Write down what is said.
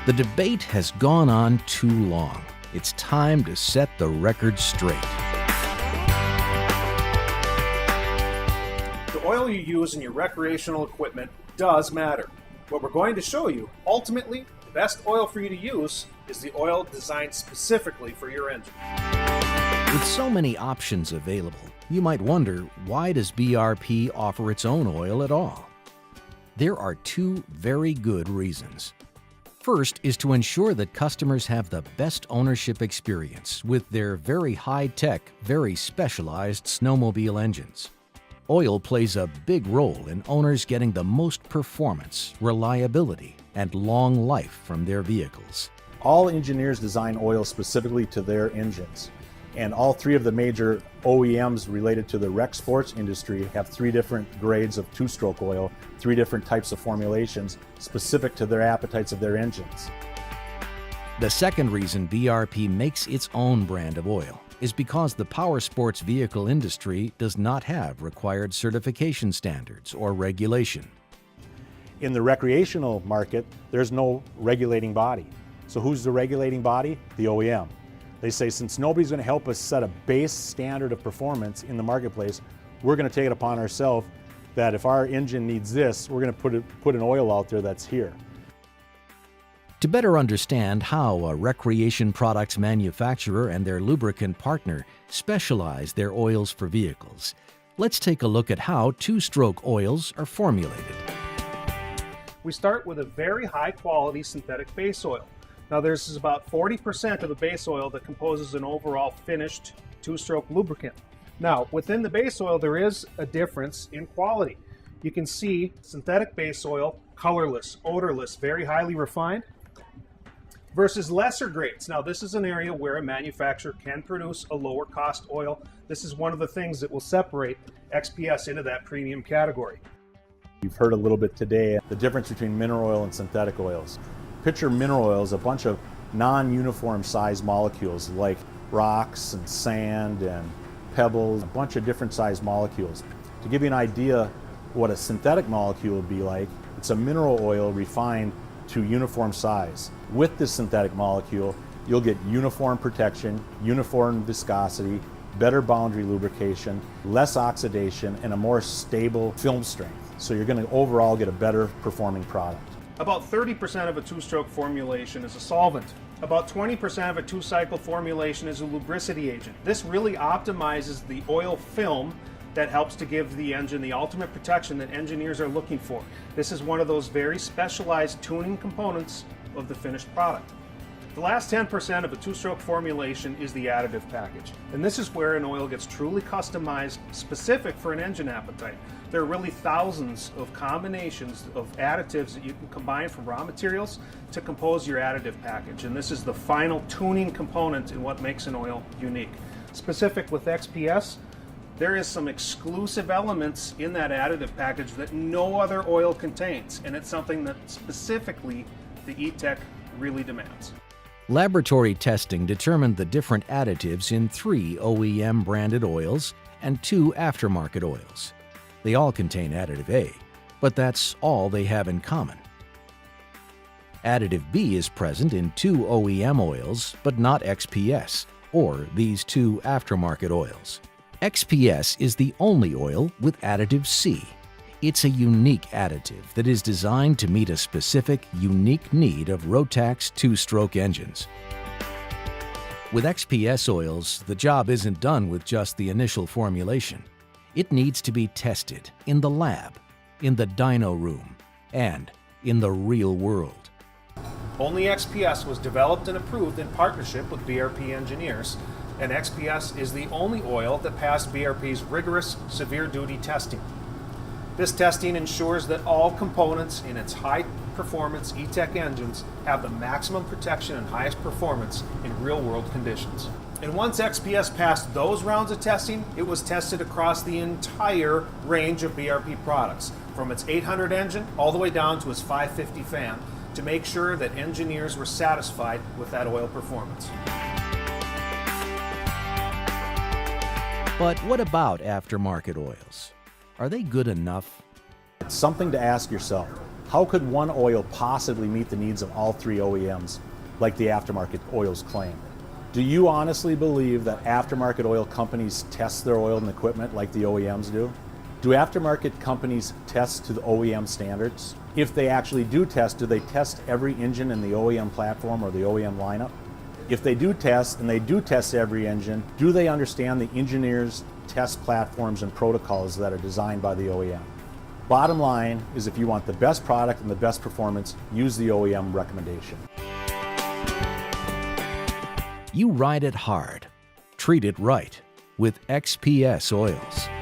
The debate has gone on too long. It's time to set the record straight. The oil you use in your recreational equipment does matter. What we're going to show you, ultimately, the best oil for you to use is the oil designed specifically for your engine. With so many options available, you might wonder, why does BRP offer its own oil at all? There are two very good reasons. First is to ensure that customers have the best ownership experience with their very high-tech, very specialized snowmobile engines. Oil plays a big role in owners getting the most performance, reliability, and long life from their vehicles. All engineers design oil specifically to their engines. And all three of the major OEMs related to the rec sports industry have three different grades of two-stroke oil, three different types of formulations specific to their appetites of their engines. The second reason BRP makes its own brand of oil is because the power sports vehicle industry does not have required certification standards or regulation. In the recreational market, there's no regulating body. So who's the regulating body? The OEM. They say, since nobody's going to help us set a base standard of performance in the marketplace, we're going to take it upon ourselves that if our engine needs this, we're going to put an oil out there that's here. To better understand how a recreation products manufacturer and their lubricant partner specialize their oils for vehicles, let's take a look at how two-stroke oils are formulated. We start with a very high-quality synthetic base oil. Now there's about 40% of the base oil that composes an overall finished two-stroke lubricant. Now within the base oil there is a difference in quality. You can see synthetic base oil, colorless, odorless, very highly refined, versus lesser grades. Now this is an area where a manufacturer can produce a lower cost oil. This is one of the things that will separate XPS into that premium category. You've heard a little bit today the difference between mineral oil and synthetic oils. Picture mineral oil as a bunch of non-uniform size molecules like rocks and sand and pebbles, a bunch of different size molecules. To give you an idea what a synthetic molecule would be like, it's a mineral oil refined to uniform size. With this synthetic molecule, you'll get uniform protection, uniform viscosity, better boundary lubrication, less oxidation, and a more stable film strength. So you're going to overall get a better performing product. About 30% of a two-stroke formulation is a solvent. About 20% of a two-cycle formulation is a lubricity agent. This really optimizes the oil film that helps to give the engine the ultimate protection that engineers are looking for. This is one of those very specialized tuning components of the finished product. The last 10% of a two-stroke formulation is the additive package. And this is where an oil gets truly customized, specific for an engine appetite. There are really thousands of combinations of additives that you can combine from raw materials to compose your additive package. And this is the final tuning component in what makes an oil unique. Specific with XPS, there is some exclusive elements in that additive package that no other oil contains. And it's something that specifically the E-Tech really demands. Laboratory testing determined the different additives in 3 OEM branded oils and 2 aftermarket oils. They all contain additive A, but that's all they have in common. Additive B is present in 2 OEM oils, but not XPS, or these 2 aftermarket oils. XPS is the only oil with additive C. It's a unique additive that is designed to meet a specific, unique need of Rotax two-stroke engines. With XPS oils, the job isn't done with just the initial formulation. It needs to be tested in the lab, in the dyno room, and in the real world. Only XPS was developed and approved in partnership with BRP engineers, and XPS is the only oil that passed BRP's rigorous severe duty testing. This testing ensures that all components in its high-performance E-Tech engines have the maximum protection and highest performance in real-world conditions. And once XPS passed those rounds of testing, it was tested across the entire range of BRP products, from its 800 engine all the way down to its 550 fan, to make sure that engineers were satisfied with that oil performance. But what about aftermarket oils? Are they good enough? It's something to ask yourself. How could one oil possibly meet the needs of all three OEMs, like the aftermarket oils claim? Do you honestly believe that aftermarket oil companies test their oil and equipment like the OEMs do? Do aftermarket companies test to the OEM standards? If they actually do test, do they test every engine in the OEM platform or the OEM lineup? If they do test, and they do test every engine, do they understand the engineers' test platforms and protocols that are designed by the OEM? Bottom line is, if you want the best product and the best performance, use the OEM recommendation. You ride it hard. Treat it right with XPS oils.